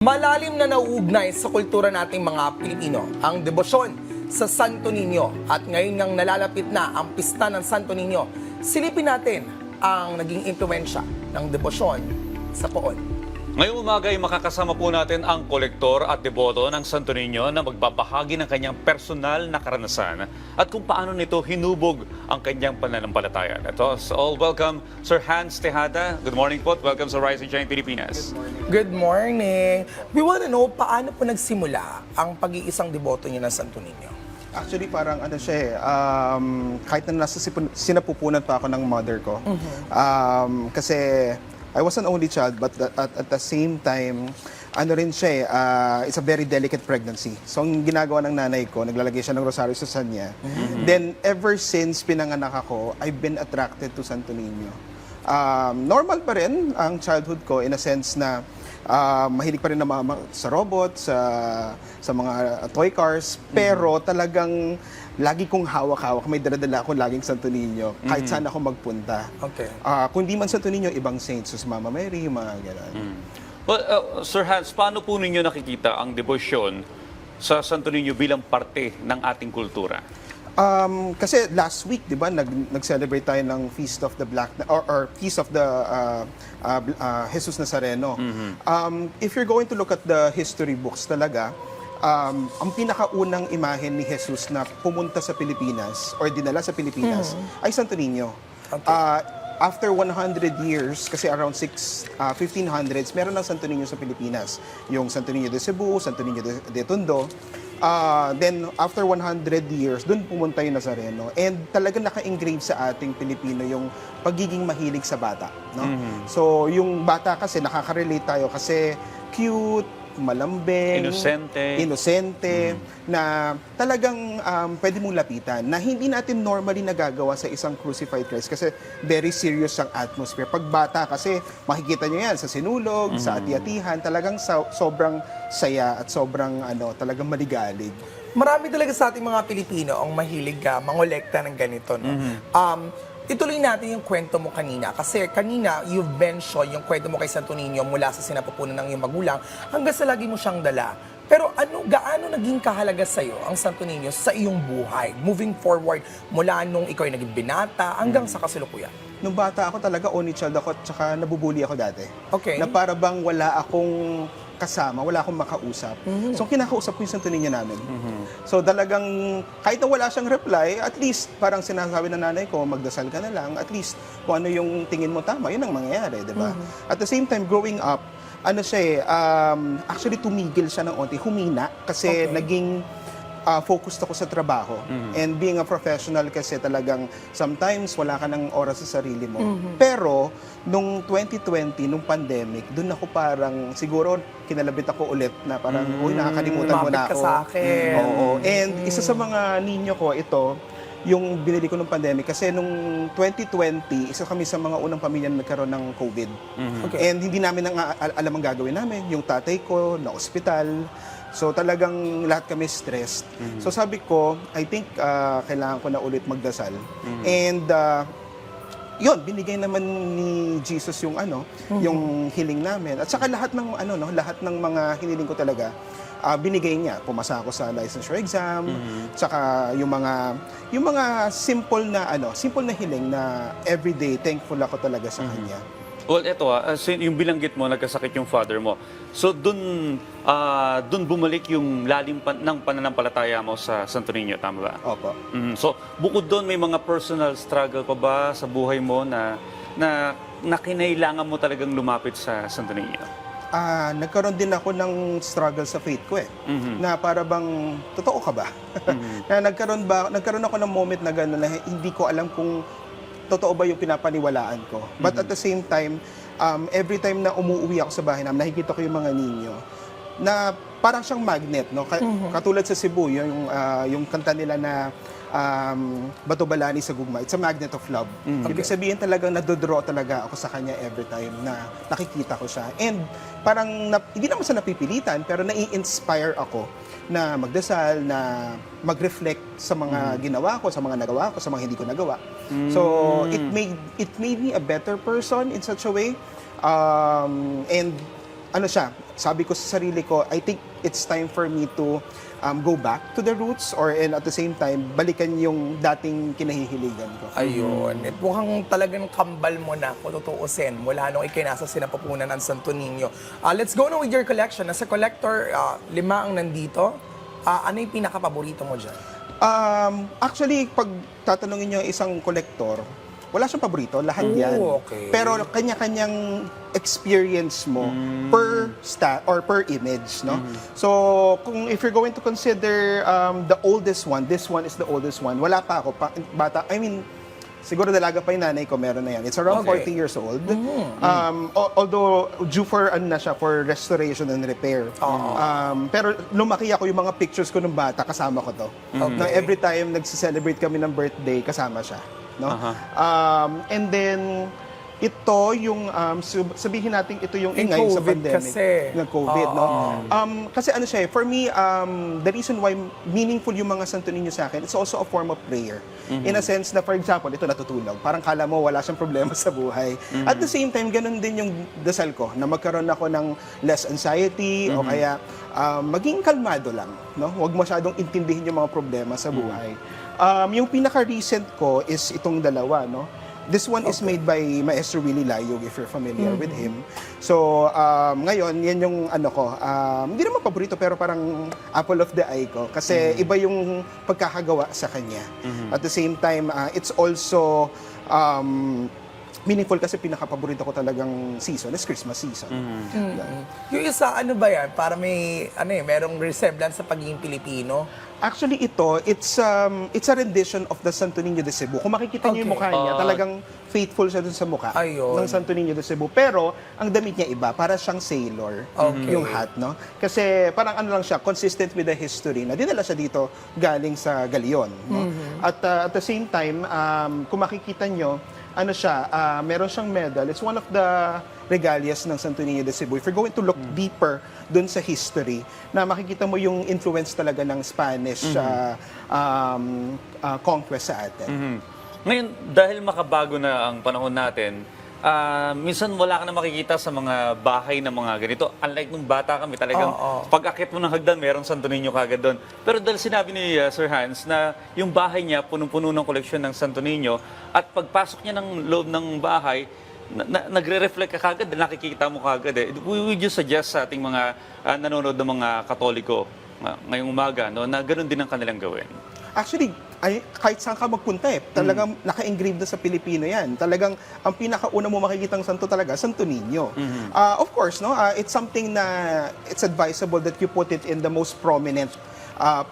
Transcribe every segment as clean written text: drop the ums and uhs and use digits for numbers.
Malalim na nauugnay sa kultura nating mga Pilipino ang debosyon sa Santo Niño at ngayon nang nalalapit na ang pista ng Santo Niño, silipin natin ang naging impluwensya ng debosyon sa poon. Ngayong umaga ay makakasama po natin ang kolektor at deboto ng Santo Niño na magbabahagi ng kanyang personal na karanasan at kung paano nito hinubog ang kanyang pananampalataya. Ito, so all welcome Sir Hans Tejada. Good morning po. Welcome sa Rise and Shine Pilipinas. Good morning. We want to know paano po nagsimula ang pag-iisang deboto niyo ng Santo Niño? Actually, parang ano siya kahit na nasa sinapupunan pa ako ng mother ko. Kasi I was an only child, but at the same time, ano rin siya it's a very delicate pregnancy. So, ang ginagawa ng nanay ko, naglalagay siya ng rosaryo sa sanya. Then, ever since pinanganak ako, I've been attracted to Santo Niño. Normal pa rin ang childhood ko in a sense na mahilig pa rin na sa robot, sa mga toy cars, pero talagang lagi kong hawak-hawak, may dala-dala ako laging Santo Niño, kahit saan ako magpunta. Okay. Kung di man Santo Niño, ibang saints, so Mama Mary, mga gano'n. Well, Sir Hans, paano po ninyo nakikita ang debosyon sa Santo Niño bilang parte ng ating kultura? Kasi last week, di ba, nag-celebrate tayo ng Feast of the or Feast of the Jesus Nazareno. If you're going to look at the history books talaga, ang pinakaunang imahen ni Jesus na pumunta sa Pilipinas or dinala sa Pilipinas ay Santo Niño. Okay. After 100 years, kasi around 1500s, meron ng Santo Niño sa Pilipinas. Yung Santo Niño de Cebu, Santo Niño de Tondo. Then, after 100 years, dun pumunta yung Nazareno. And talagang naka-engrave sa ating Pilipino yung pagiging mahilig sa bata. No? So, yung bata kasi, nakaka-relate tayo kasi cute, malambing, inosente, na talagang pwede mong lapitan, na hindi natin normally nagagawa sa isang crucified Christ kasi very serious ang atmosphere. Pag bata kasi, makikita nyo yan sa sinulog, sa ati-atihan, talagang sobrang saya at sobrang talagang maligalig. Marami talaga sa ating mga Pilipino ang mahilig mangolekta ng ganito. No? Ituloy natin yung kwento mo kanina. Kasi kanina, you've mentioned yung kwento mo kay Santo Niño mula sa sinapupunan ng iyong magulang hanggang sa lagi mo siyang dala. Pero gaano naging kahalaga sa'yo ang Santo Niño sa iyong buhay? Moving forward, mula nung ikaw ay naging binata hanggang sa kasalukuyan. Nung bata ako talaga, only child ako at saka nabubuli ako dati. Okay. Na para bang wala akong kasama, wala akong makausap. So, kinakausap ko yung Santo Niño namin. So, talagang, kahit na wala siyang reply, at least, parang sinasabi ng nanay ko, magdasal ka na lang, at least, kung ano yung tingin mo tama, yun ang mangyayari, di ba? At the same time, growing up, actually, tumigil siya ng onti, humina, kasi naging focused ako sa trabaho. And being a professional kasi talagang sometimes wala ka ng oras sa sarili mo. Pero nung 2020, nung pandemic, doon ako parang siguro kinalabit ako ulit na parang, uy, nakakalimutan mo na Lumapit ka ako. sa akin. Oo. And isa sa mga ninyo ko, ito, yung binili ko nung pandemic. Kasi nung 2020, isa kami sa mga unang pamilya na nagkaroon ng COVID. Okay. And hindi namin alam ang gagawin namin. Yung tatay ko, na ospital. So talagang lahat kami stressed. So sabi ko, I think kailangan ko na ulit magdasal. And yun, binigay naman ni Jesus yung yung hiling namin. At saka lahat ng lahat ng mga hiniling ko talaga binigay niya. Pumasa ako sa licensure exam. Saka yung mga simple na hiling na everyday thankful ako talaga sa kanya. Well, ito yung bilanggit mo, nagkasakit yung father mo. So, dun bumalik yung lalim ng pananampalataya mo sa Santo Niño, tama ba? Opo. So, bukod doon, may mga personal struggle pa ba sa buhay mo na kinailangan mo talagang lumapit sa Santo Niño? Nagkaroon din ako ng struggle sa faith ko na para bang, totoo ka ba? Na nagkaroon ako ng moment na gano'n na hindi ko alam kung totoo ba yung pinapaniwalaan ko. But at the same time, every time na umuwi ako sa bahay namin, nakikita ko yung mga ninyo na parang siyang magnet, no? Katulad sa Cebu, yung kanta nila na Bato Balani sa Gugma, it's a magnet of love. Ibig sabihin talagang nadodraw talaga ako sa kanya every time na nakikita ko siya. And parang, hindi naman sa napipilitan, pero nai-inspire ako na magdasal, na mag-reflect sa mga ginawa ko, sa mga nagawa ko, sa mga hindi ko nagawa. So, it made me a better person in such a way. And ano siya, sabi ko sa sarili ko, I think it's time for me to go back to the roots and at the same time, balikan yung dating kinahihiligan ko. Ayun. At mukhang talagang kambal mo na kung tutuusin mula nung ikinasa sinapupunan ng Santo Niño. Let's go na with your collection. As a collector, 5 ang nandito. Ano yung pinaka-paborito mo dyan? Actually, pag tatanungin niyo isang kolektor, wala siyang paborito, lahat yan. Okay. Pero kanya-kanyang experience mo per per image, no? So, if you're going to consider the oldest one, this one is the oldest one. Wala pa ako, bata. I mean, siguro dalaga pa yung nanay ko, meron na yan. It's around Okay. 40 years old. Although due for for restoration and repair. Pero lumaki ako, yung mga pictures ko nung bata, kasama ko to. Na every time nagse-celebrate kami ng birthday, kasama siya. No? And then ito yung sabihin natin ito yung In ingay sa COVID pandemic. kasi. Nag-COVID, no? Kasi ano siya, for me, the reason why meaningful yung mga Santo Niño sa akin, it's also a form of prayer. In a sense na, for example, ito natutulog. Parang kala mo wala siyang problema sa buhay. At the same time, ganun din yung dasal ko, na magkaroon ako ng less anxiety o kaya maging kalmado lang. No? Huwag masyadong intindihin yung mga problema sa buhay. Yung pinaka-recent ko is itong dalawa, no? This one is made by Maestro Willie Layog, if you're familiar with him. So, ngayon, yan yung ano ko, hindi naman paborito, pero parang apple of the eye ko. Kasi iba yung pagkakagawa sa kanya. At the same time, it's also meaningful kasi pinaka-paborito ko talagang season is Christmas season. Yung isa, ano ba yan? Para may, merong resemblance sa pagiging Pilipino. Actually, it's a rendition of the Santo Niño de Cebu. Kung makikita niyo yung Okay. mukha niya, talagang faithful siya dun sa mukha Ayun. ng Santo Niño de Cebu. Pero, ang damit niya iba, para siyang sailor, Okay. yung hat, no? Kasi parang ano lang siya, consistent with the history na dinala siya dito galing sa Galion. No? At the same time, kung makikita niyo, ano siya, meron siyang medal. It's one of the regalias ng Santo Niño de Cebu. If you're going to look deeper dun sa history, na makikita mo yung influence talaga ng Spanish conquest sa atin. Ngayon, dahil makabago na ang panahon natin, minsan wala ka na makikita sa mga bahay na mga ganito. Unlike nung bata kami, talagang pag-akit mo ng hagdan, merong Santo Niño kagad doon. Pero dahil sinabi ni Sir Hans na yung bahay niya, punong-puno ng koleksyon ng Santo Niño, at pagpasok niya ng loob ng bahay, nagre-reflect ka kagad, nakikita mo kagad. Would you suggest sa ating mga nanonood ng mga Katoliko ngayong umaga, no, na ganoon din ang kanilang gawin? Actually, kahit saan ka magpunta talagang naka-engrave na sa Pilipino yan. Talagang ang pinakauna mo makikitang santo talaga, Santo Niño. Of course, no, it's something na it's advisable that you put it in the most prominent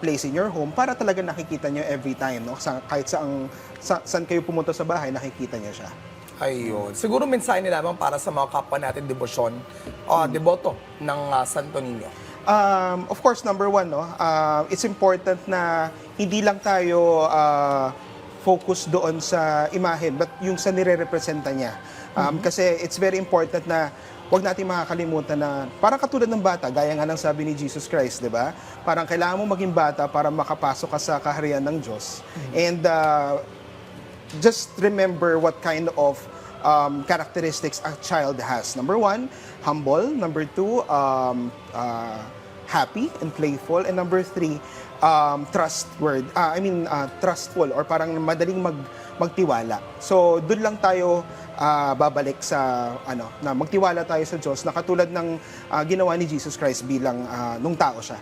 place in your home para talaga nakikita nyo every time. No? Kahit saan kayo pumunta sa bahay, nakikita nyo siya. Ayun. Siguro mensahe nila lamang para sa mga kapwa natin debosyon, deboto ng Santo Niño. Of course, number one, no, it's important na hindi lang tayo focus doon sa imahen, but yung sa nire-representa niya. Kasi it's very important na huwag natin makakalimutan na parang katulad ng bata, gaya nga ng sabi ni Jesus Christ, di ba? Parang kailangan mo maging bata para makapasok ka sa kaharian ng Diyos. And just remember what kind of characteristics a child has. Number one, humble. Number two, happy and playful. And number three, trustful or parang madaling magtiwala. So, doon lang tayo babalik sa na magtiwala tayo sa Diyos na katulad ng ginawa ni Jesus Christ bilang nung tao siya.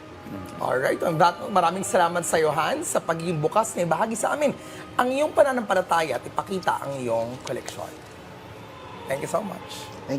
Alright, on that note, maraming salamat sa iyo, Hans, sa pagiging bukas na ibahagi sa amin ang iyong pananampalataya at ipakita ang iyong koleksyon. Thank you so much. Thank you.